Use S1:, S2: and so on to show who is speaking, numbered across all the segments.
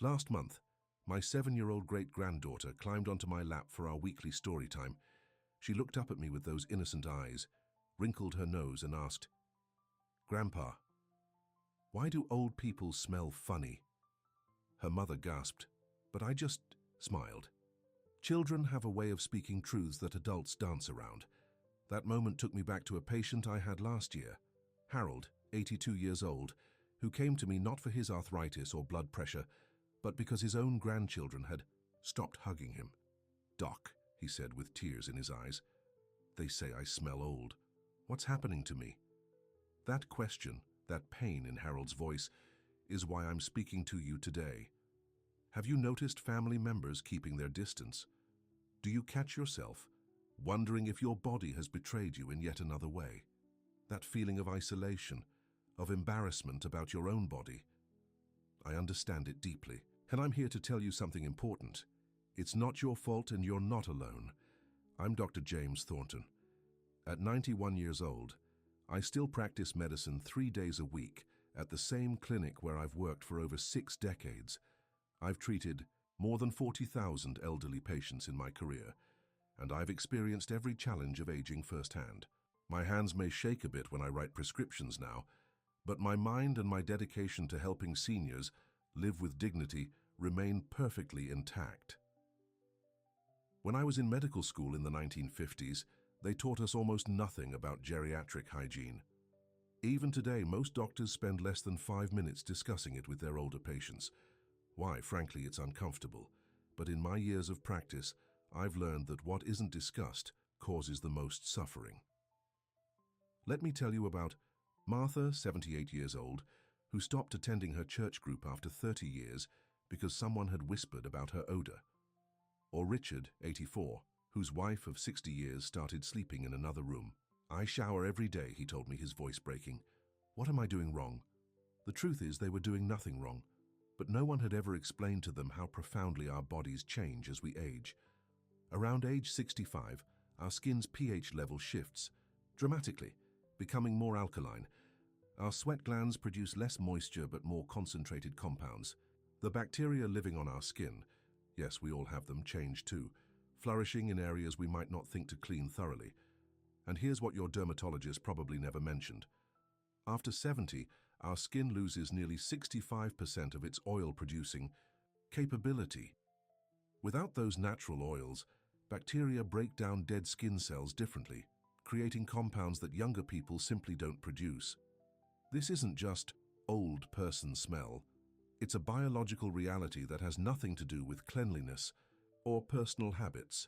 S1: Last month, my 7-year-old great-granddaughter climbed onto my lap for our weekly story time. She looked up at me with those innocent eyes, wrinkled her nose and asked, "Grandpa, why do old people smell funny?" Her mother gasped, but I just smiled. Children have a way of speaking truths that adults dance around. That moment took me back to a patient I had last year, Harold, 82 years old, who came to me not for his arthritis or blood pressure, but because his own grandchildren had stopped hugging him. "Doc," he said with tears in his eyes, "they say I smell old. What's happening to me?" That question, that pain in Harold's voice, is why I'm speaking to you today. Have you noticed family members keeping their distance? Do you catch yourself wondering if your body has betrayed you in yet another way? That feeling of isolation, of embarrassment about your own body. I understand it deeply, and I'm here to tell you something important. It's not your fault and you're not alone. I'm Dr. James Thornton. At 91 years old, I still practice medicine 3 days a week at the same clinic where I've worked for over 6 decades. I've treated more than 40,000 elderly patients in my career, and I've experienced every challenge of aging firsthand. My hands may shake a bit when I write prescriptions now, but my mind and my dedication to helping seniors live with dignity remain perfectly intact. When I was in medical school in the 1950s, they taught us almost nothing about geriatric hygiene. Even today, most doctors spend less than 5 minutes discussing it with their older patients. Why? Frankly, it's uncomfortable. But in my years of practice, I've learned that what isn't discussed causes the most suffering. Let me tell you about Martha, 78 years old, who stopped attending her church group after 30 years because someone had whispered about her odor. Or Richard, 84, whose wife of 60 years started sleeping in another room. "I shower every day," he told me, his voice breaking. What am I doing wrong? The truth is they were doing nothing wrong, but no one had ever explained to them how profoundly our bodies change as we age. Around age 65, our skin's pH level shifts dramatically, becoming more alkaline. Our sweat glands produce less moisture but more concentrated compounds. The bacteria living on our skin, yes, we all have them, change too, flourishing in areas we might not think to clean thoroughly. And here's what your dermatologist probably never mentioned. After 70, our skin loses nearly 65% of its oil-producing capability. Without those natural oils, bacteria break down dead skin cells differently, creating compounds that younger people simply don't produce. This isn't just old person smell. It's a biological reality that has nothing to do with cleanliness or personal habits.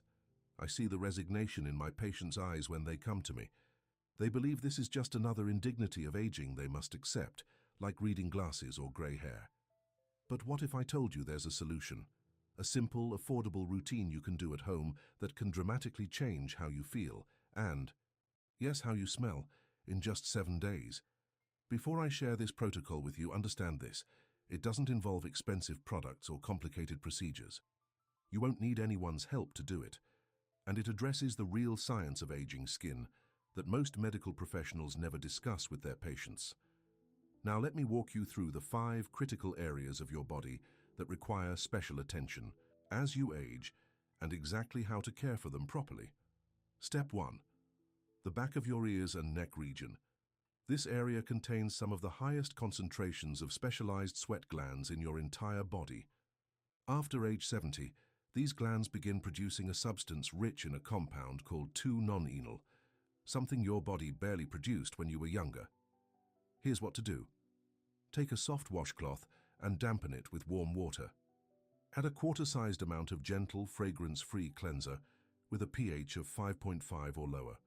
S1: I see the resignation in my patients' eyes when they come to me. They believe this is just another indignity of aging they must accept, like reading glasses or grey hair. But what if I told you there's a solution? A simple, affordable routine you can do at home that can dramatically change how you feel and, yes, how you smell, in just 7 days. Before I share this protocol with you, understand this. It doesn't involve expensive products or complicated procedures. You won't need anyone's help to do it. And it addresses the real science of aging skin that most medical professionals never discuss with their patients. Now let me walk you through the 5 critical areas of your body that require special attention as you age and exactly how to care for them properly. Step 1. The back of your ears and neck region. This area contains some of the highest concentrations of specialized sweat glands in your entire body. After age 70, these glands begin producing a substance rich in a compound called 2-non-enal, something your body barely produced when you were younger. Here's what to do. Take a soft washcloth and dampen it with warm water. Add a quarter-sized amount of gentle, fragrance-free cleanser with a pH of 5.5 or lower.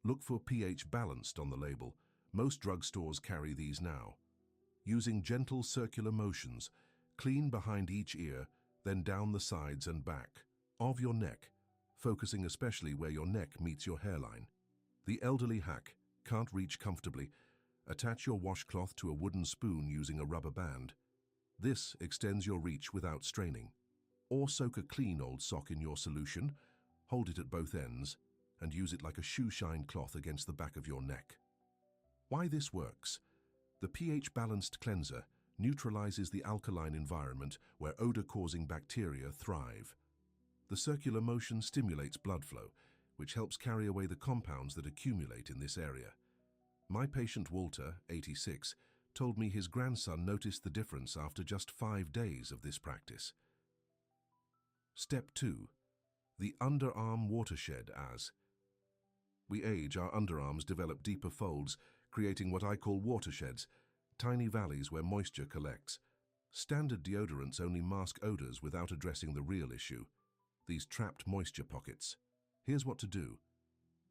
S1: Look for pH balanced on the label. Most drugstores carry these now. Using gentle circular motions, clean behind each ear, then down the sides and back of your neck, focusing especially where your neck meets your hairline. The elderly hack: can't reach comfortably? Attach your washcloth to a wooden spoon using a rubber band. This extends your reach without straining. Or soak a clean old sock in your solution, hold it at both ends, and use it like a shoe-shine cloth against the back of your neck. Why this works? The pH-balanced cleanser neutralizes the alkaline environment where odor-causing bacteria thrive. The circular motion stimulates blood flow, which helps carry away the compounds that accumulate in this area. My patient Walter, 86, told me his grandson noticed the difference after just 5 days of this practice. Step 2. The underarm watershed. As we age, our underarms develop deeper folds, creating what I call watersheds, tiny valleys where moisture collects. Standard deodorants only mask odors without addressing the real issue, these trapped moisture pockets. Here's what to do.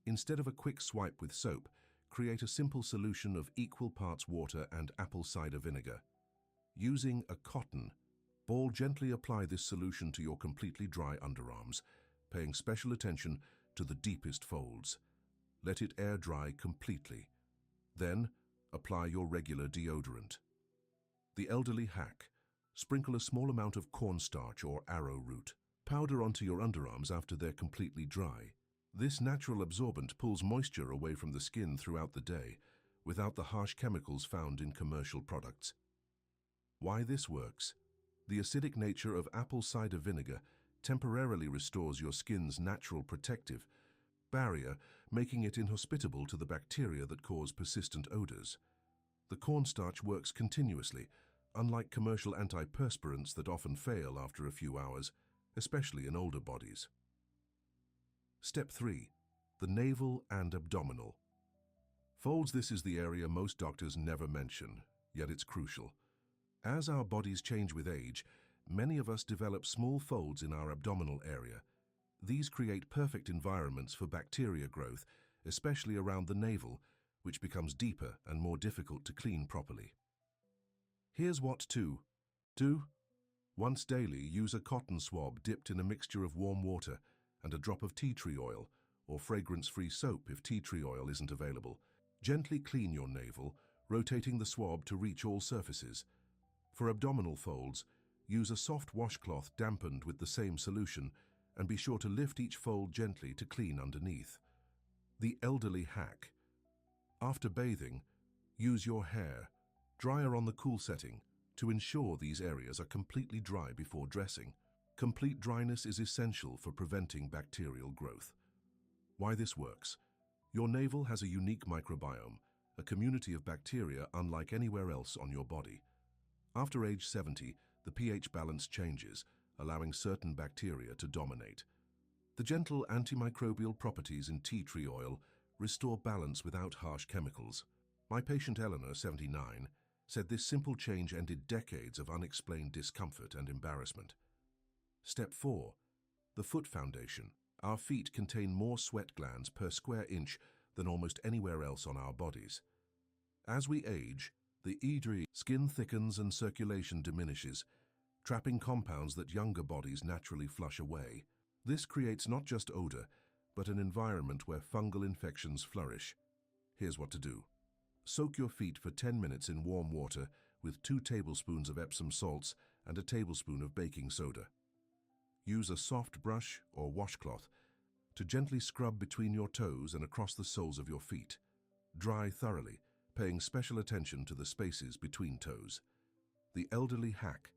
S1: Instead of a quick swipe with soap, create a simple solution of equal parts water and apple cider vinegar. Using a cotton ball, gently apply this solution to your completely dry underarms, paying special attention to the deepest folds. Let it air dry completely. Then, apply your regular deodorant. The elderly hack. Sprinkle a small amount of cornstarch or arrowroot powder onto your underarms after they're completely dry. This natural absorbent pulls moisture away from the skin throughout the day, without the harsh chemicals found in commercial products. Why this works? The acidic nature of apple cider vinegar temporarily restores your skin's natural protective barrier, making it inhospitable to the bacteria that cause persistent odors. The cornstarch works continuously, unlike commercial antiperspirants that often fail after a few hours, especially in older bodies. Step 3. The navel and abdominal folds. This is the area most doctors never mention, yet it's crucial. As our bodies change with age, many of us develop small folds in our abdominal area. These create perfect environments for bacteria growth, especially around the navel, which becomes deeper and more difficult to clean properly. Here's what to do. Once daily, use a cotton swab dipped in a mixture of warm water and a drop of tea tree oil or fragrance-free soap if tea tree oil isn't available. Gently clean your navel, rotating the swab to reach all surfaces. For abdominal folds, use a soft washcloth dampened with the same solution, and be sure to lift each fold gently to clean underneath. The elderly hack. After bathing, use your hair dryer on the cool setting to ensure these areas are completely dry before dressing. Complete dryness is essential for preventing bacterial growth. Why this works? Your navel has a unique microbiome, a community of bacteria unlike anywhere else on your body. After age 70, the pH balance changes, allowing certain bacteria to dominate. The gentle antimicrobial properties in tea tree oil restore balance without harsh chemicals. My patient Eleanor, 79, said this simple change ended decades of unexplained discomfort and embarrassment. Step 4. The foot foundation. Our feet contain more sweat glands per square inch than almost anywhere else on our bodies. As we age, the skin thickens and circulation diminishes, trapping compounds that younger bodies naturally flush away. This creates not just odor, but an environment where fungal infections flourish. Here's what to do. Soak your feet for 10 minutes in warm water with 2 tablespoons of Epsom salts and a tablespoon of baking soda. Use a soft brush or washcloth to gently scrub between your toes and across the soles of your feet. Dry thoroughly, paying special attention to the spaces between toes. The elderly hack.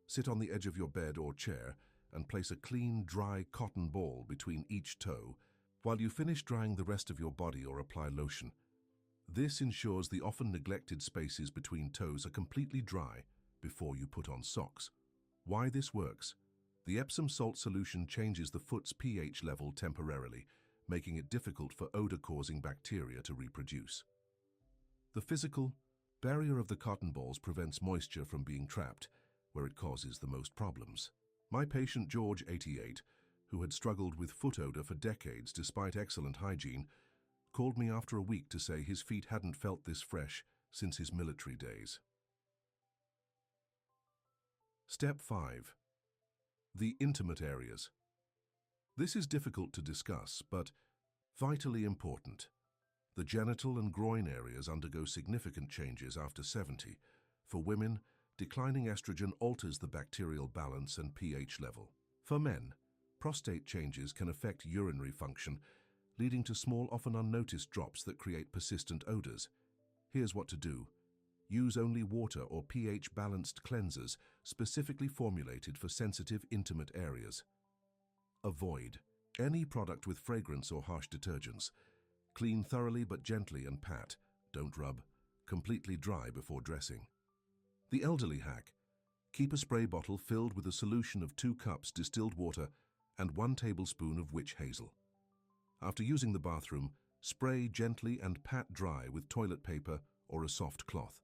S1: Sit on the edge of your bed or chair and place a clean, dry cotton ball between each toe while you finish drying the rest of your body or apply lotion. This ensures the often neglected spaces between toes are completely dry before you put on socks. Why this works? The Epsom salt solution changes the foot's pH level temporarily, making it difficult for odor-causing bacteria to reproduce. The physical barrier of the cotton balls prevents moisture from being trapped, where it causes the most problems. My patient George, 88, who had struggled with foot odor for decades despite excellent hygiene, called me after a week to say his feet hadn't felt this fresh since his military days. Step 5. The intimate areas. This is difficult to discuss, but vitally important. The genital and groin areas undergo significant changes after 70. For women, declining estrogen alters the bacterial balance and pH level. For men, prostate changes can affect urinary function, leading to small, often unnoticed drops that create persistent odors. Here's what to do. Use only water or pH-balanced cleansers specifically formulated for sensitive, intimate areas. Avoid any product with fragrance or harsh detergents. Clean thoroughly but gently and pat. Don't rub. Completely dry before dressing. The elderly hack. Keep a spray bottle filled with a solution of 2 cups distilled water and 1 tablespoon of witch hazel. After using the bathroom, spray gently and pat dry with toilet paper or a soft cloth.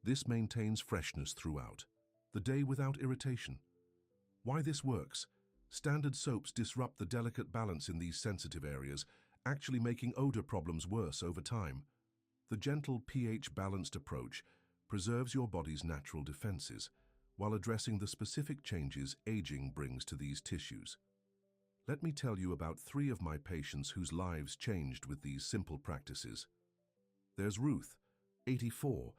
S1: This maintains freshness throughout. The day without irritation. Why this works? Standard soaps disrupt the delicate balance in these sensitive areas, actually making odor problems worse over time. The gentle pH-balanced approach preserves your body's natural defenses while addressing the specific changes aging brings to these tissues. Let me tell you about 3 of my patients whose lives changed with these simple practices. There's Ruth, 84,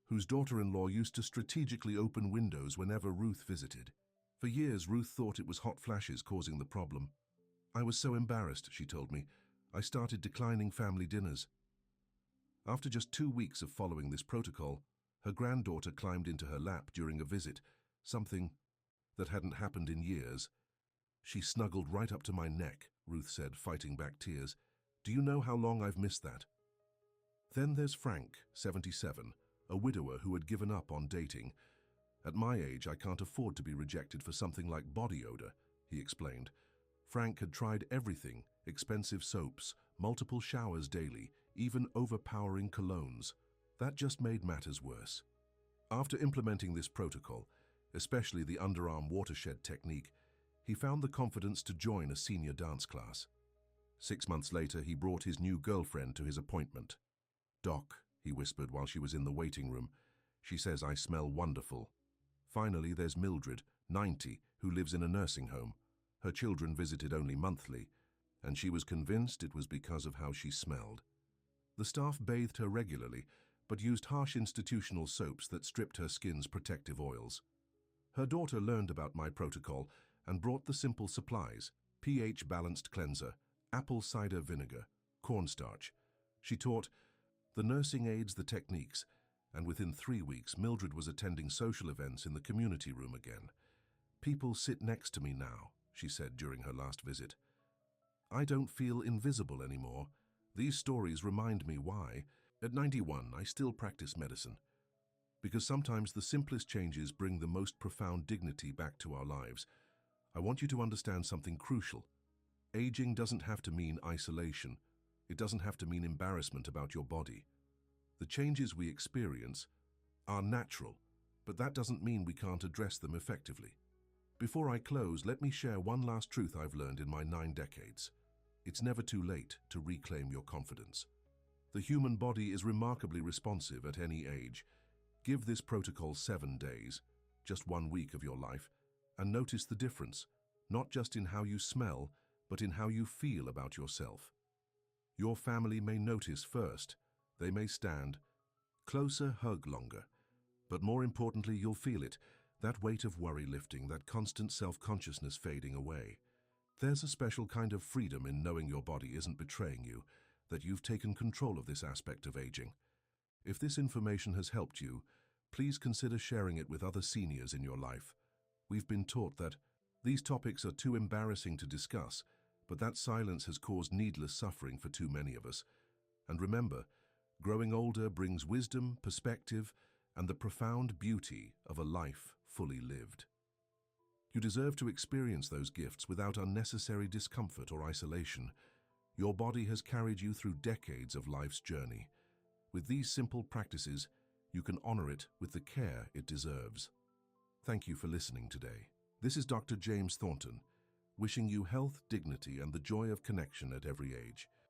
S1: whose daughter-in-law used to strategically open windows whenever Ruth visited. For years, Ruth thought it was hot flashes causing the problem. "I was so embarrassed," she told me. "I started declining family dinners." After just 2 weeks of following this protocol, her granddaughter climbed into her lap during a visit, something that hadn't happened in years. "She snuggled right up to my neck," Ruth said, fighting back tears. "Do you know how long I've missed that?" Then there's Frank, 77, a widower who had given up on dating. "At my age, I can't afford to be rejected for something like body odor," he explained. Frank had tried everything: expensive soaps, multiple showers daily, even overpowering colognes. That just made matters worse. After implementing this protocol, especially the underarm watershed technique, he found the confidence to join a senior dance class. 6 months later, he brought his new girlfriend to his appointment. "Doc," he whispered while she was in the waiting room, "she says I smell wonderful." Finally, there's Mildred, 90, who lives in a nursing home. Her children visited only monthly, and she was convinced it was because of how she smelled. The staff bathed her regularly, but used harsh institutional soaps that stripped her skin's protective oils. Her daughter learned about my protocol and brought the simple supplies: pH-balanced cleanser, apple cider vinegar, cornstarch. She taught the nursing aides the techniques, and within 3 weeks, Mildred was attending social events in the community room again. "People sit next to me now," she said during her last visit. "I don't feel invisible anymore. These stories remind me why, at 91, I still practice medicine. Because sometimes the simplest changes bring the most profound dignity back to our lives. I want you to understand something crucial. Aging doesn't have to mean isolation. It doesn't have to mean embarrassment about your body. The changes we experience are natural, but that doesn't mean we can't address them effectively." Before I close, let me share one last truth I've learned in my 9 decades. It's never too late to reclaim your confidence. The human body is remarkably responsive at any age. Give this protocol 7 days, just 1 week of your life, and notice the difference, not just in how you smell, but in how you feel about yourself. Your family may notice first. They may stand closer, hug longer. But more importantly, you'll feel it, that weight of worry lifting, that constant self-consciousness fading away. There's a special kind of freedom in knowing your body isn't betraying you, that you've taken control of this aspect of aging. If this information has helped you, please consider sharing it with other seniors in your life. We've been taught that these topics are too embarrassing to discuss, but that silence has caused needless suffering for too many of us. And remember, growing older brings wisdom, perspective, and the profound beauty of a life fully lived. You deserve to experience those gifts without unnecessary discomfort or isolation. Your body has carried you through decades of life's journey. With these simple practices, you can honor it with the care it deserves. Thank you for listening today. This is Dr. James Thornton, wishing you health, dignity, and the joy of connection at every age.